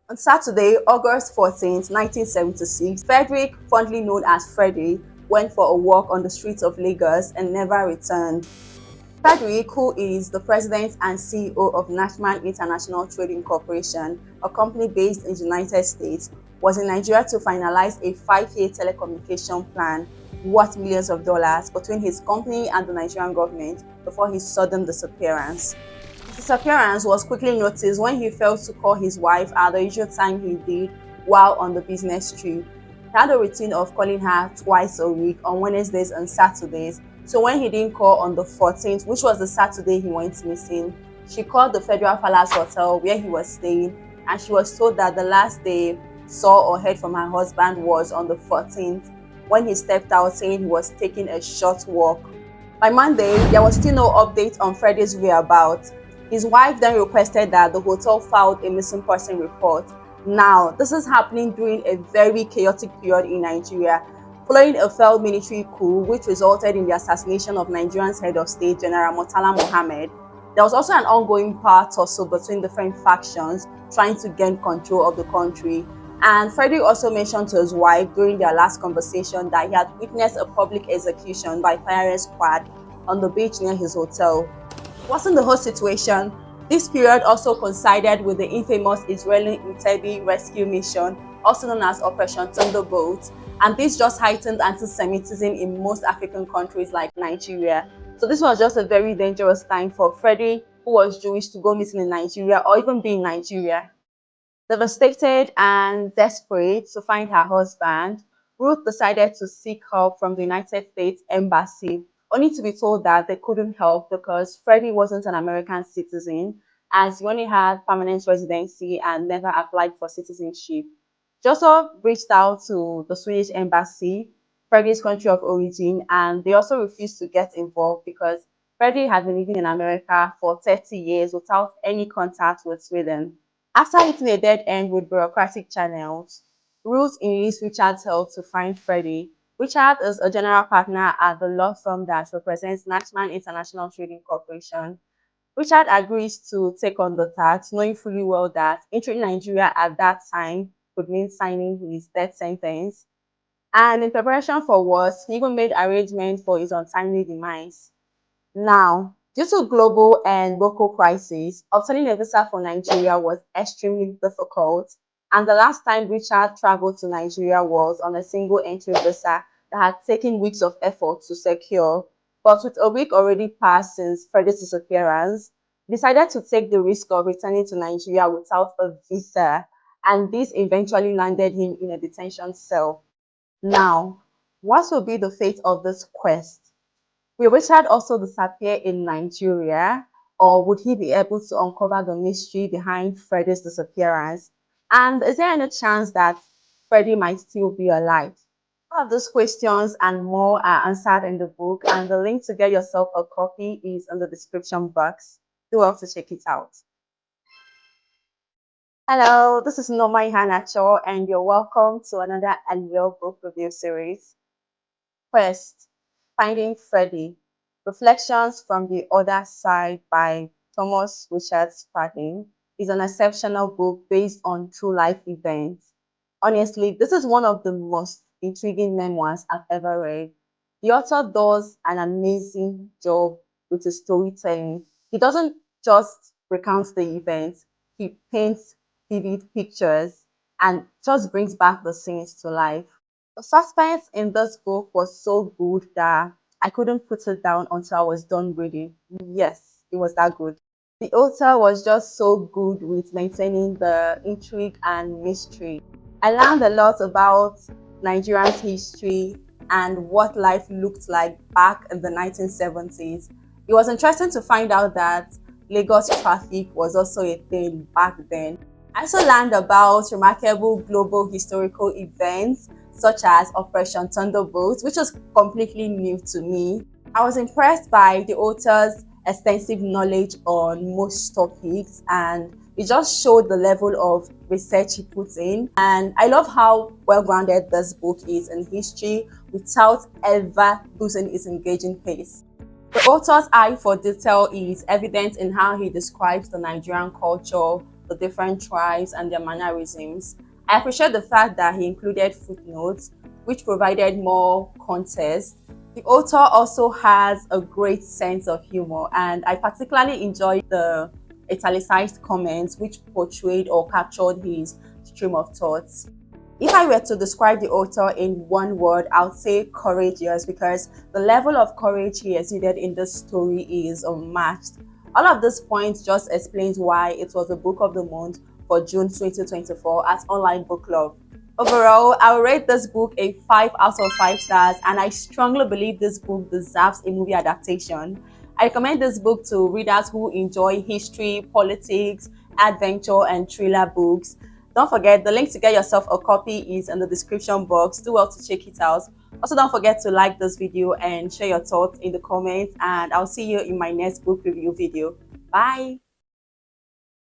On Saturday, August 14th, 1976, Frederick, fondly known as Freddie, went for a walk on the streets of Lagos and never returned. Frederick, who is the president and CEO of National International Trading Corporation, a company based in the United States, was in Nigeria to finalize a 5-year telecommunication plan worth millions of dollars between his company and the Nigerian government before his sudden disappearance. His disappearance was quickly noticed when he failed to call his wife at the usual time he did while on the business trip. He had a routine of calling her twice a week on Wednesdays and Saturdays. So when he didn't call on the 14th, which was the Saturday he went missing, she called the Federal Palace Hotel where he was staying, and she was told that the last they saw or heard from her husband was on the 14th, when he stepped out saying he was taking a short walk. By Monday, there was still no update on Freddie's whereabouts. His wife then requested that the hotel filed a missing person report. Now, this is happening during a very chaotic period in Nigeria, following a failed military coup which resulted in the assassination of Nigeria's head of state, General Murtala Mohammed. There was also an ongoing power tussle between different factions trying to gain control of the country. And Freddie also mentioned to his wife during their last conversation that he had witnessed a public execution by firing squad on the beach near his hotel. Wasn't the whole situation? This period also coincided with the infamous Israeli Entebbe rescue mission, also known as Operation Thunderbolt, and this just heightened anti-Semitism in most African countries like Nigeria. So this was just a very dangerous time for Freddie, who was Jewish, to go missing in Nigeria or even be in Nigeria. Devastated and desperate to find her husband, Ruth decided to seek help from the United States Embassy, only to be told that they couldn't help because Freddie wasn't an American citizen, as he only had permanent residency and never applied for citizenship. She also reached out to the Swedish Embassy, Freddie's country of origin, and they also refused to get involved because Freddie had been living in America for 30 years without any contact with Sweden. After hitting a dead end with bureaucratic channels, Ruth enlists Richard's help to find Freddie. Richard is a general partner at the law firm that represents National International Trading Corporation. Richard agrees to take on the task, knowing fully well that entering Nigeria at that time could mean signing his death sentence. And in preparation for worse, he even made arrangements for his untimely demise. Now, due to global and local crises, obtaining a visa for Nigeria was extremely difficult, and the last time Richard traveled to Nigeria was on a single entry visa that had taken weeks of effort to secure. But with a week already passed since Freddie's disappearance, he decided to take the risk of returning to Nigeria without a visa, and this eventually landed him in a detention cell. Now, what will be the fate of this quest? Will Richard also disappear in Nigeria, or would he be able to uncover the mystery behind Freddie's disappearance? And is there any chance that Freddie might still be alive? All of these questions and more are answered in the book, and the link to get yourself a copy is in the description box. Do well to check it out. Hello, this is Nneoma Ihanacho, and you're welcome to another annual book review series. First, Finding Freddie, Reflections from the Other Side by Thomas Richard Spradlin, is an exceptional book based on true life events. Honestly, this is one of the most intriguing memoirs I've ever read. The author does an amazing job with his storytelling. He doesn't just recount the events, he paints vivid pictures and just brings back the scenes to life. The suspense in this book was so good that I couldn't put it down until I was done reading. Yes, it was that good. The author was just so good with maintaining the intrigue and mystery. I learned a lot about Nigeria's history and what life looked like back in the 1970s. It was interesting to find out that Lagos traffic was also a thing back then. I also learned about remarkable global historical events such as Operation Thunderbolt, which was completely new to me. I was impressed by the author's extensive knowledge on most topics, and it just showed the level of research he puts in. And I love how well grounded this book is in history without ever losing its engaging pace. The author's eye for detail is evident in how he describes the Nigerian culture, the different tribes and their mannerisms. I appreciate the fact that he included footnotes, which provided more context. The author also has a great sense of humor, and I particularly enjoyed the italicized comments which portrayed or captured his stream of thoughts. If I were to describe the author in one word, I would say courageous, because the level of courage he exuded in this story is unmatched. All of these points just explains why it was the book of the month for June 2024 at Online Book Club. Overall, I will rate this book a 5 out of 5 stars, and I strongly believe this book deserves a movie adaptation. I recommend this book to readers who enjoy history, politics, adventure, and thriller books. Don't forget, the link to get yourself a copy is in the description box. Do well to check it out. Also, don't forget to like this video and share your thoughts in the comments, and I'll see you in my next book review video. Bye!